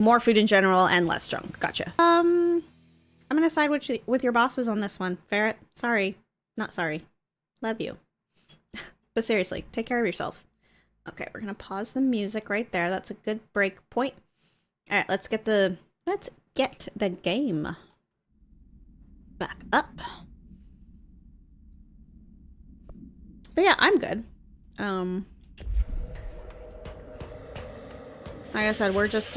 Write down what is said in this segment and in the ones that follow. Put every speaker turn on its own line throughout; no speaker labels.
more food in general and less drunk. Gotcha. I'm gonna side with your bosses on this one. Ferret, sorry. Not sorry. Love you. But seriously, take care of yourself. Okay, we're gonna pause the music right there. That's a good break point. Alright, let's get the game back up. But yeah, I'm good. Like I said, we're just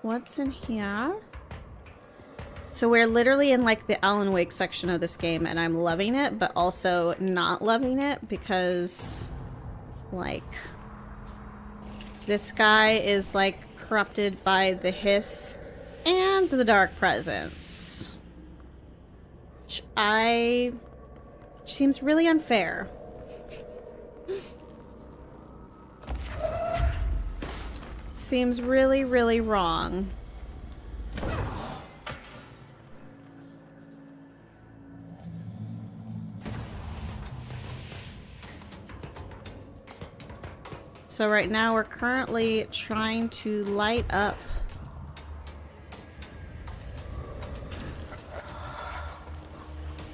what's in here? So we're literally in like the Alan Wake section of this game, and I'm loving it, but also not loving it because like this guy is like corrupted by the hiss and the dark presence. Which seems really unfair. Seems really, really wrong. So right now we're currently trying to light up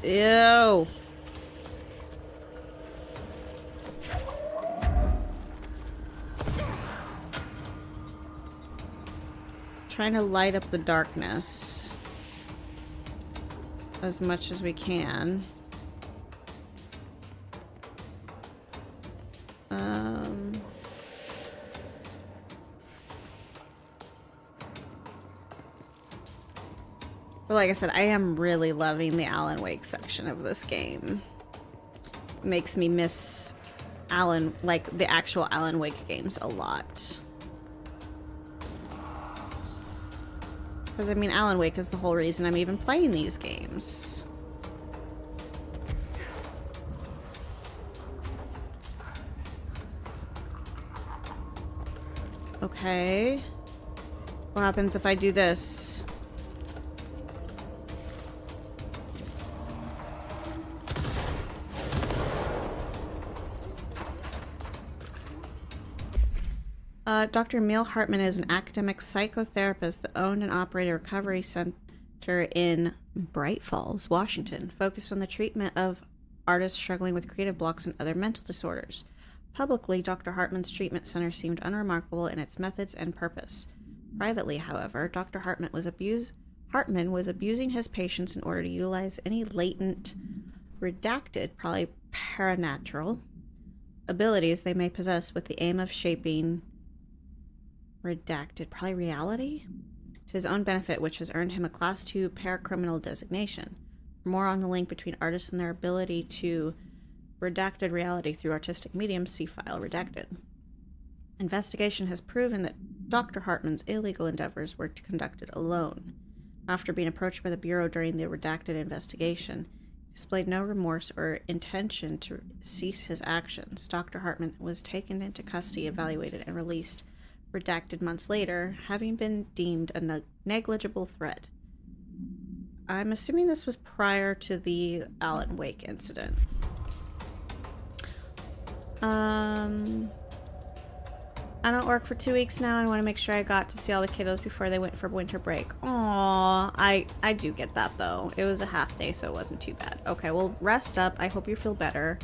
ew. Trying to light up the darkness as much as we can. But like I said, I am really loving the Alan Wake section of this game. It makes me miss like the actual Alan Wake games a lot. Because I mean, Alan Wake is the whole reason I'm even playing these games. Okay. What happens if I do this? Dr. Emil Hartman is an academic psychotherapist that owned and operated a recovery center in Bright Falls, Washington, focused on the treatment of artists struggling with creative blocks and other mental disorders. Publicly, Dr. Hartman's treatment center seemed unremarkable in its methods and purpose. Privately, however, Dr. Hartman was abusing his patients in order to utilize any latent, redacted, probably paranatural, abilities they may possess with the aim of shaping redacted, probably reality, to his own benefit, which has earned him a Class 2 paracriminal designation. For more on the link between artists and their ability to redacted reality through artistic mediums, see file redacted. Investigation has proven that Dr. Hartman's illegal endeavors were conducted alone. After being approached by the Bureau during the redacted investigation, he displayed no remorse or intention to cease his actions. Dr. Hartman was taken into custody, evaluated, and released redacted months later, having been deemed a negligible threat. I'm assuming this was prior to the Alan Wake incident. I don't work for 2 weeks now. I want to make sure I got to see all the kiddos before they went for winter break. Aww, I do get that though. It was a half day, so it wasn't too bad. Okay, well, rest up. I hope you feel better.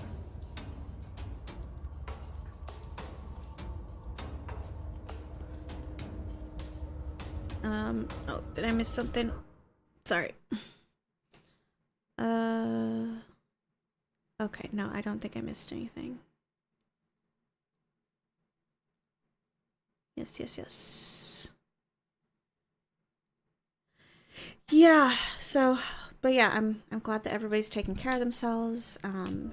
Oh, did I miss something? Sorry. Okay, no, I don't think I missed anything. Yes. Yeah, so, but yeah, I'm glad that everybody's taking care of themselves. And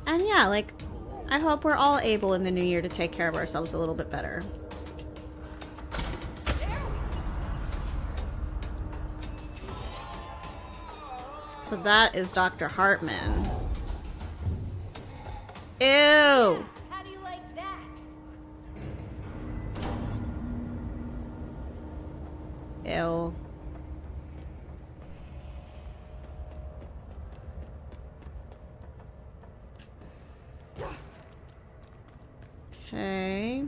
yeah, like, I hope we're all able in the new year to take care of ourselves a little bit better. So that is Dr. Hartman. Ew!
How do you like that?
Ew. Okay.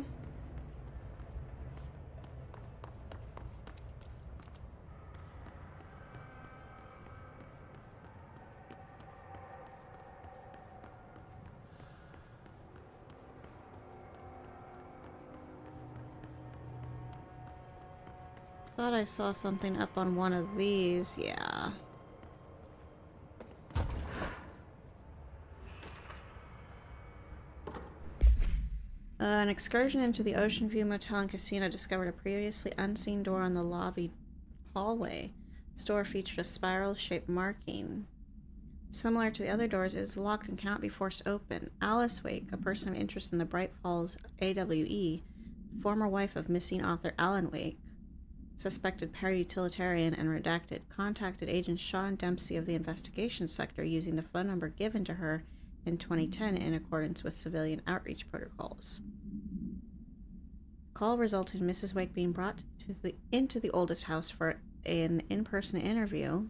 Thought I saw something up on one of these. Yeah. An excursion into the Ocean View Motel and Casino discovered a previously unseen door on the lobby hallway. This door featured a spiral-shaped marking. Similar to the other doors, it is locked and cannot be forced open. Alice Wake, a person of interest in the Bright Falls AWE, former wife of missing author Alan Wake, suspected para-utilitarian and redacted, contacted Agent Sean Dempsey of the Investigation Sector using the phone number given to her in 2010 in accordance with civilian outreach protocols. Call resulted in Mrs. Wake being brought into the oldest house for an in-person interview.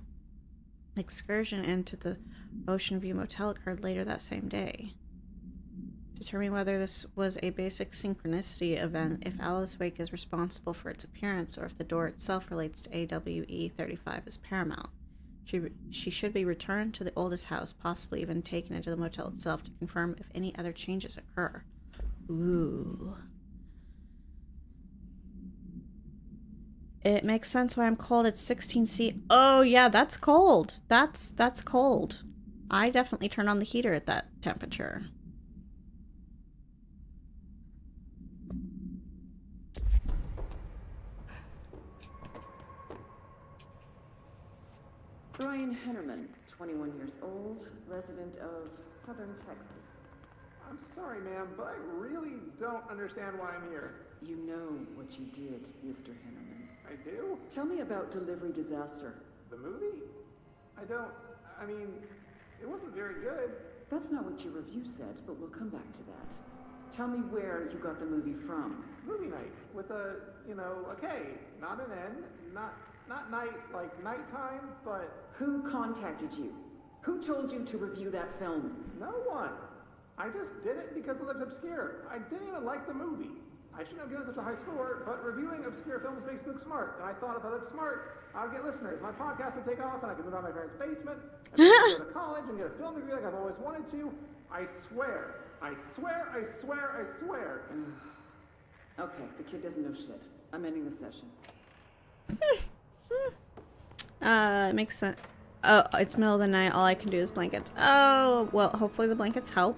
Excursion into the Ocean View Motel occurred later that same day. Determining whether this was a basic synchronicity event, if Alice Wake is responsible for its appearance, or if the door itself relates to AWE 35 is paramount. She should be returned to the oldest house, possibly even taken into the motel itself to confirm if any other changes occur. Ooh. It makes sense why I'm cold. It's 16°C. Oh yeah, that's cold. That's cold. I definitely turn on the heater at that temperature.
Brian Hennerman, 21 years old, resident of Southern Texas.
I'm sorry, ma'am, but I really don't understand why I'm here.
You know what you did, Mr. Hennerman.
I do?
Tell me about Delivery Disaster.
The movie? I mean, it wasn't very good.
That's not what your review said, but we'll come back to that. Tell me where you got the movie from.
Movie night with a K, not an N, not night like nighttime, but...
Who contacted you? Who told you to review that film?
No one. I just did it because it looked obscure. I didn't even like the movie. I shouldn't have given such a high score, but reviewing obscure films makes you look smart. And I thought if I looked smart, I'd get listeners. My podcast would take off and I could move out of my parents' basement and go to college and get a film degree like I've always wanted to. I swear. I swear, I swear, I swear.
Okay, the kid doesn't know shit. I'm ending the session.
It makes sense. Oh, it's middle of the night. All I can do is blankets. Oh, well, hopefully the blankets help.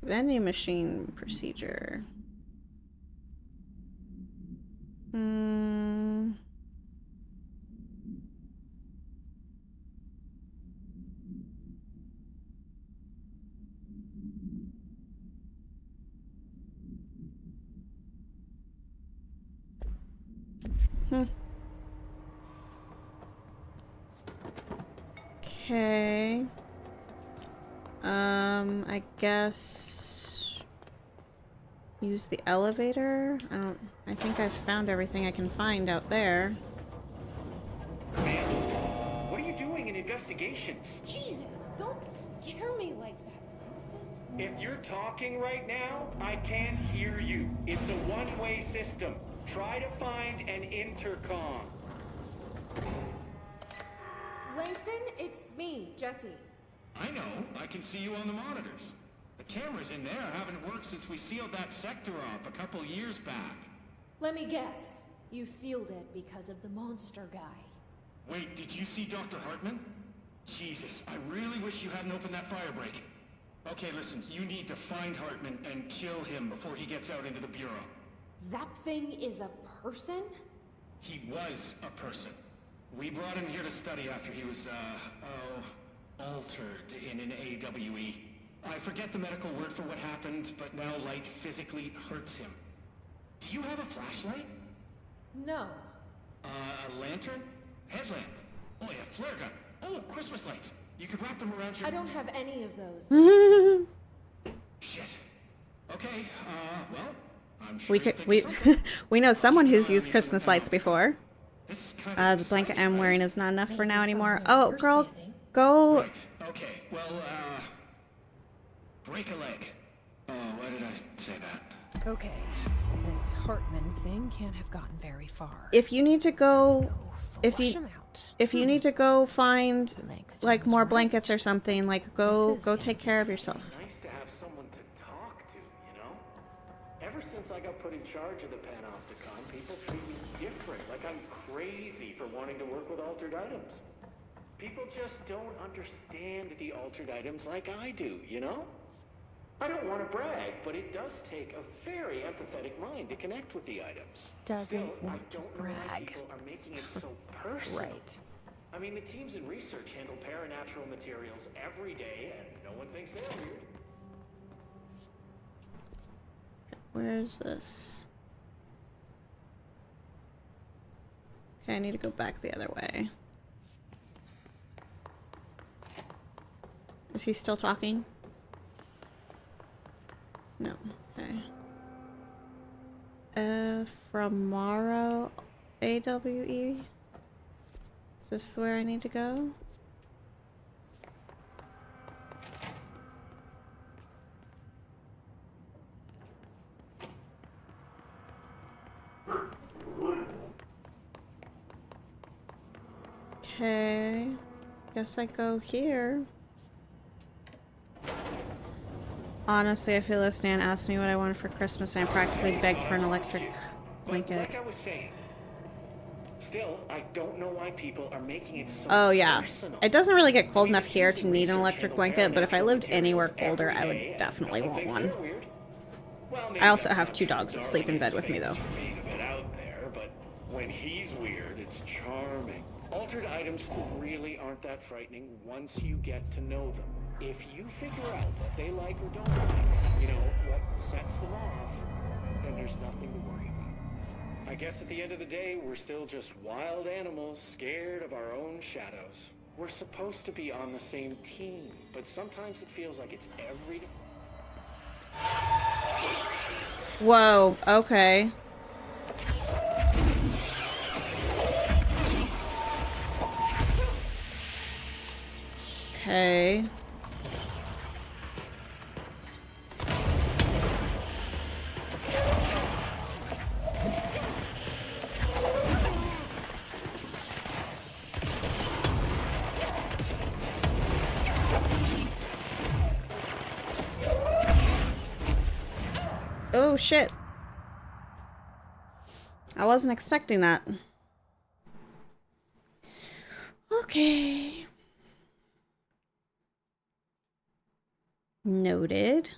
Vending machine procedure. Okay. I guess use the elevator. I think I've found everything I can find out there.
Man, what are you doing in investigations?
Jesus, don't scare me like that, Langston.
If you're talking right now, I can't hear you. It's a one-way system. Try to find an intercom.
Langston, it's me, Jesse.
I know. I can see you on the monitors. The cameras in there haven't worked since we sealed that sector off a couple years back.
Let me guess. You sealed it because of the monster guy.
Wait, did you see Dr. Hartman? Jesus, I really wish you hadn't opened that fire break. Okay, listen, you need to find Hartman and kill him before he gets out into the Bureau.
That thing is a person?
He was a person. We brought him here to study after he was, altered in an AWE. I forget the medical word for what happened, but now light physically hurts him. Do you have a flashlight?
No.
A lantern? Headlamp? Oh, yeah, flare gun. Oh, Christmas lights. You could wrap them around your...
I don't have any of those. Langston.
Shit. Okay, well, I'm sure
we know someone who's used Christmas lights before. The blanket I'm wearing is not enough for now anymore. Oh, girl, go.
Right. Okay, well, Break a leg. Oh, why did I say that?
Okay, this Hartman thing can't have gotten very far.
If you need to go,
Let's go flush him out.
if you need to go find
Next
like
time is
more
right.
blankets or something, like go
This is
take care of yourself.
Nice to have someone to talk to, you know? Ever since I got put in charge of the Panopticon, people treat me different, like I'm crazy for wanting to work with altered items. People just don't understand the altered items like I do, you know? I don't want to brag, but it does take a very empathetic mind to connect with the items.
Doesn't
Still, I
want to
don't know why
brag.
people are making it so personal.
Right.
I mean, the teams in research handle paranatural materials every day, and no one thinks they're weird.
Where's this? Okay, I need to go back the other way. Is he still talking? No. Okay. From Morrow, AWE? Is this where I need to go? Okay. Guess I go here. Honestly, if you're listening and asked me what I wanted for Christmas, I practically begged for an electric blanket.
Like I was saying, still, I don't know why people are making it so
Oh yeah.
personal.
It doesn't really get cold enough here to need an electric blanket, but if I lived anywhere colder, I would definitely want one. I also have 2 dogs that sleep in bed with me, though.
Being a bit out there, but when he's weird, it's charming. Altered items really aren't that frightening once you get to know them. If you figure out what they like or don't like, you know, what sets them off, then there's nothing to worry about. I guess at the end of the day, we're still just wild animals scared of our own shadows. We're supposed to be on the same team, but sometimes it feels like it's every day.
Whoa, okay. Okay. Oh shit. I wasn't expecting that. Okay. Noted.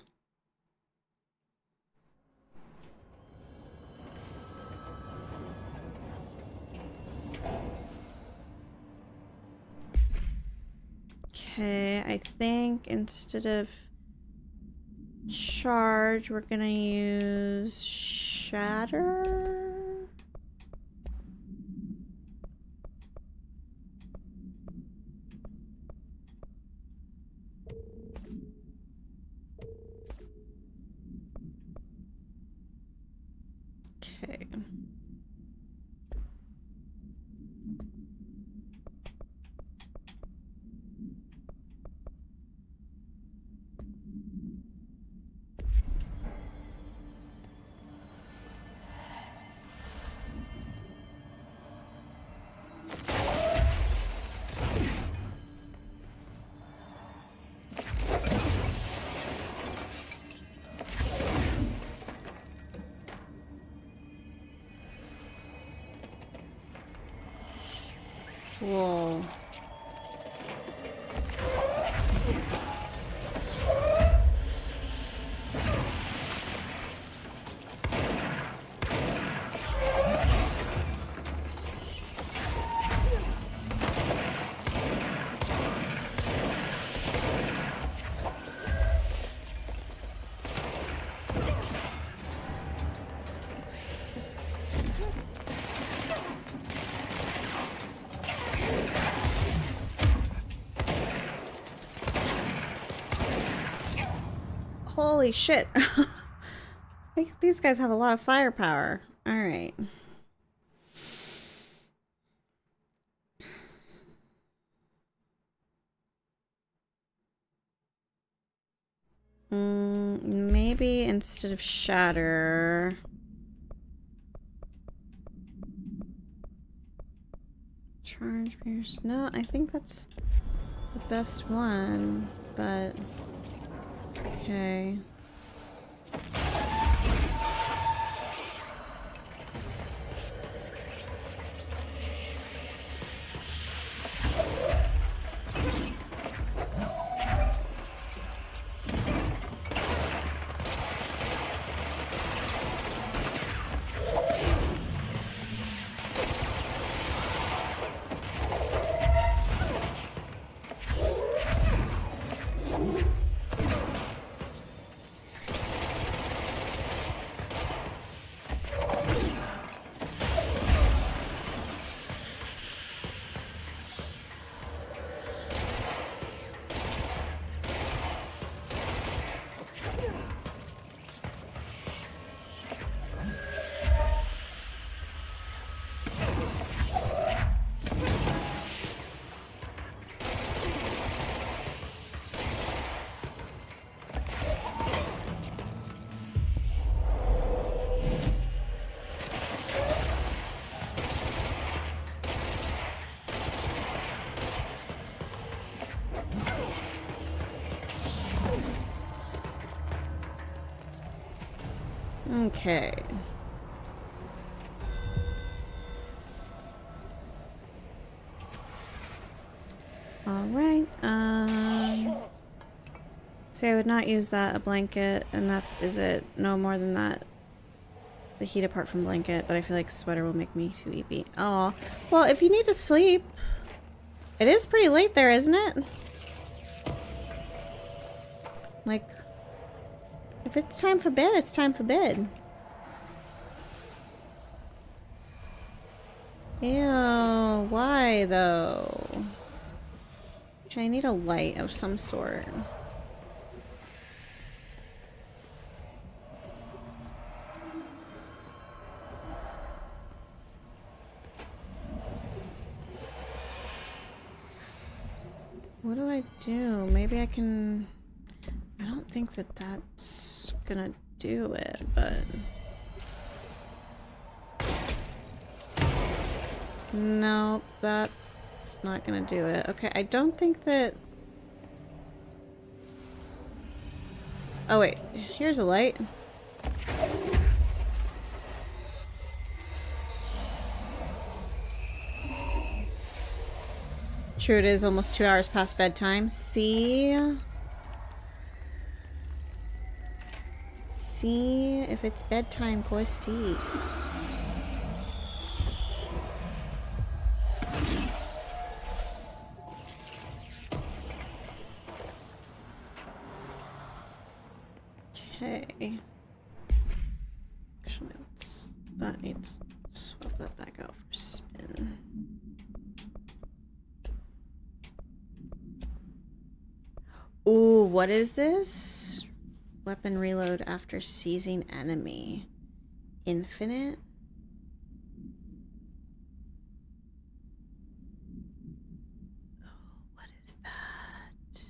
Okay, I think instead of charge, we're gonna use shatter. Okay. Whoa. Holy shit. These guys have a lot of firepower. Alright. Maybe instead of shatter... Charge pierce. No, I think that's the best one, but... Okay. Okay. Alright, so I would not use that, a blanket, and that's, is it no more than that? The heat apart from blanket, but I feel like sweater will make me too eepy. Oh, well, if you need to sleep, it is pretty late there, isn't it? Like, if it's time for bed, it's time for bed. Ew, why though? Okay, I need a light of some sort. What do I do? Maybe I can... I don't think that that's gonna do it, but... No, that's not gonna do it. Okay, I don't think that... Oh wait, here's a light. True, it is almost 2 hours past bedtime. See? See if it's bedtime, go see. Okay. Actually, that needs to swap that back out for spin. Ooh, what is this? Weapon reload after seizing enemy. Infinite? Oh, what is that?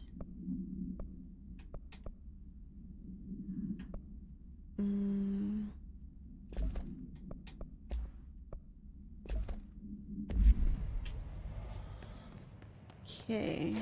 Okay.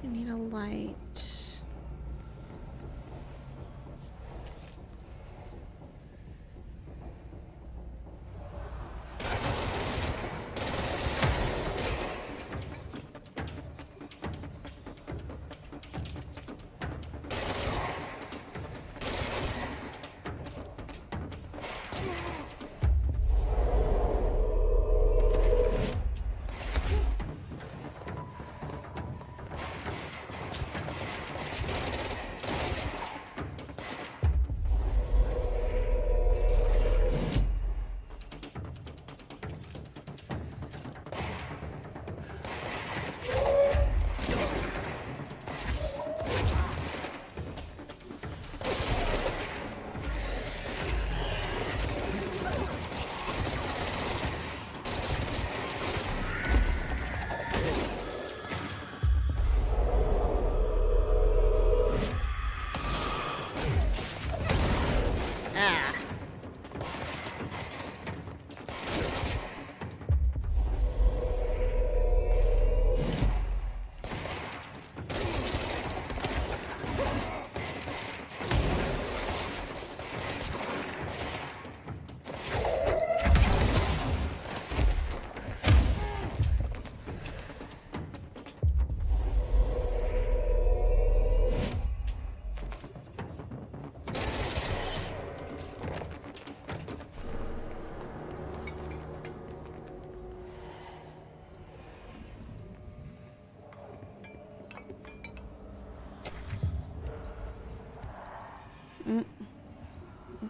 I need a light.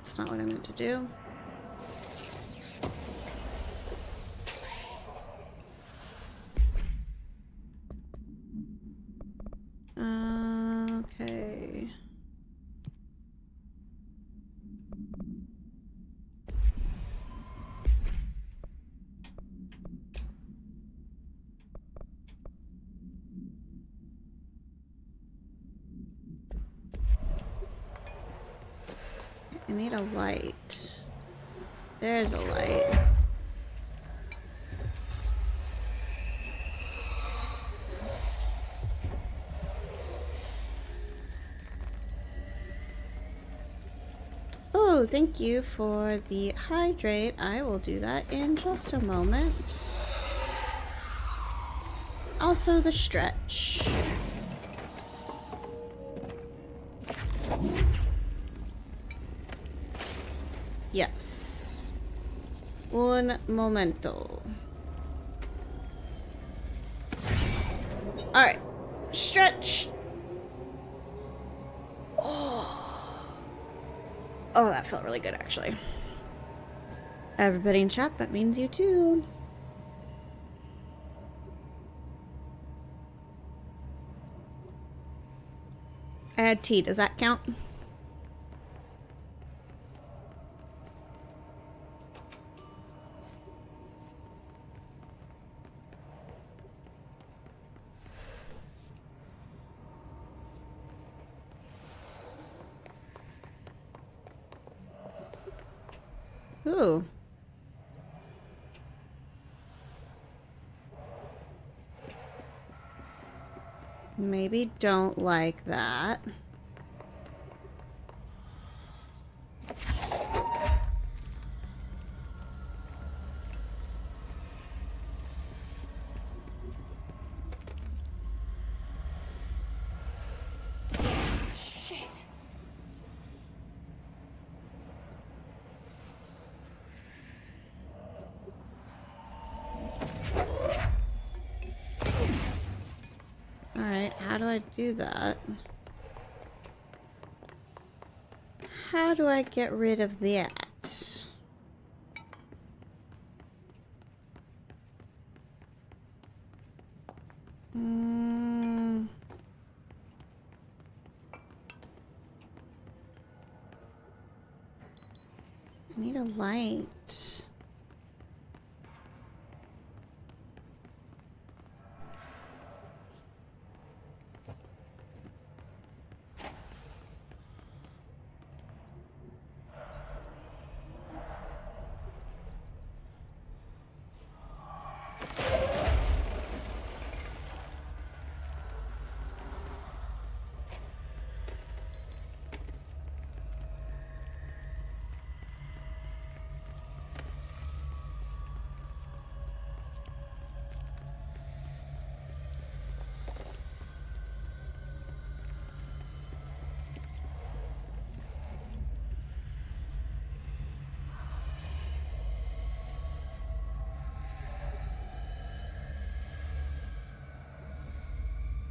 That's not what I meant to do. Okay. I need a light. There's a light. Oh, thank you for the hydrate. I will do that in just a moment. Also the stretch. Yes. Un momento. Alright. Stretch. Oh, that felt really good, actually. Everybody in chat, that means you too. I had tea. Does that count? Ooh. Maybe don't like that.
Shit.
Alright, how do I do that? How do I get rid of that? I need a light.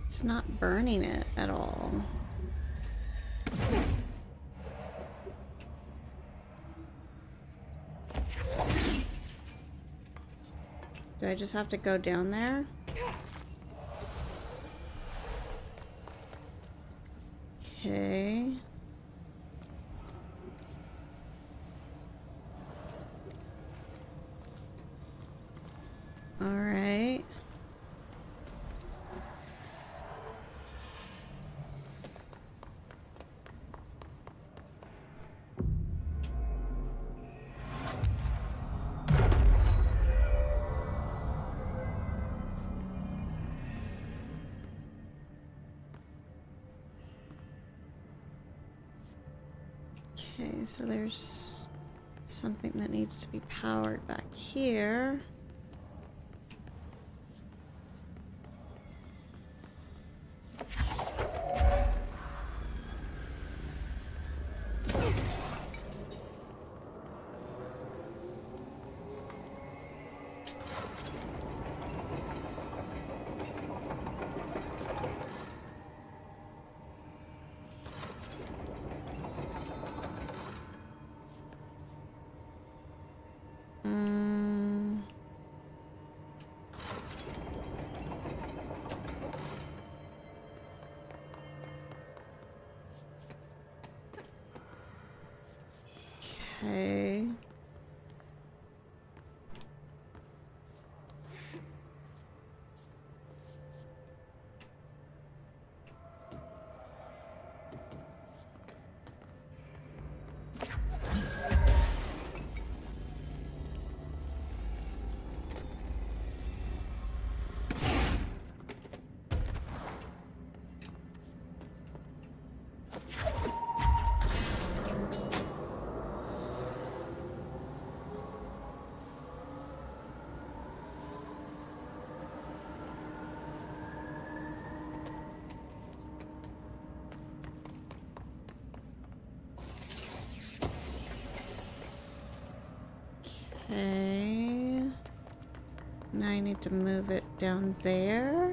It's not burning it at all. Do I just have to go down there? Okay. All right. Okay, so there's something that needs to be powered back here. Okay. Okay. Now I need to move it down there.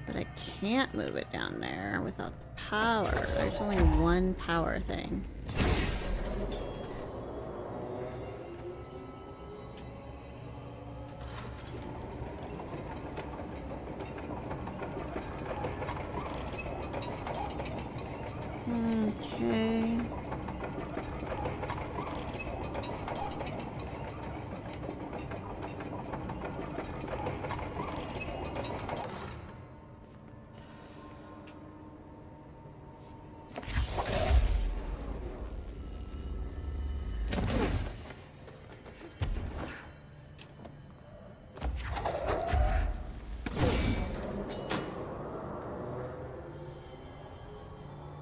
But I can't move it down there without the power. There's only one power thing. Okay.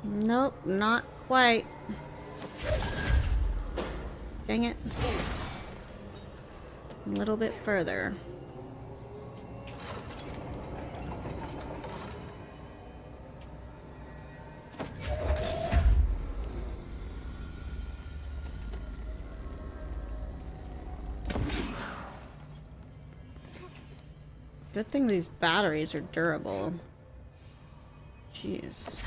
Nope, not quite. Dang it. A little bit further. Good thing these batteries are durable. Jeez.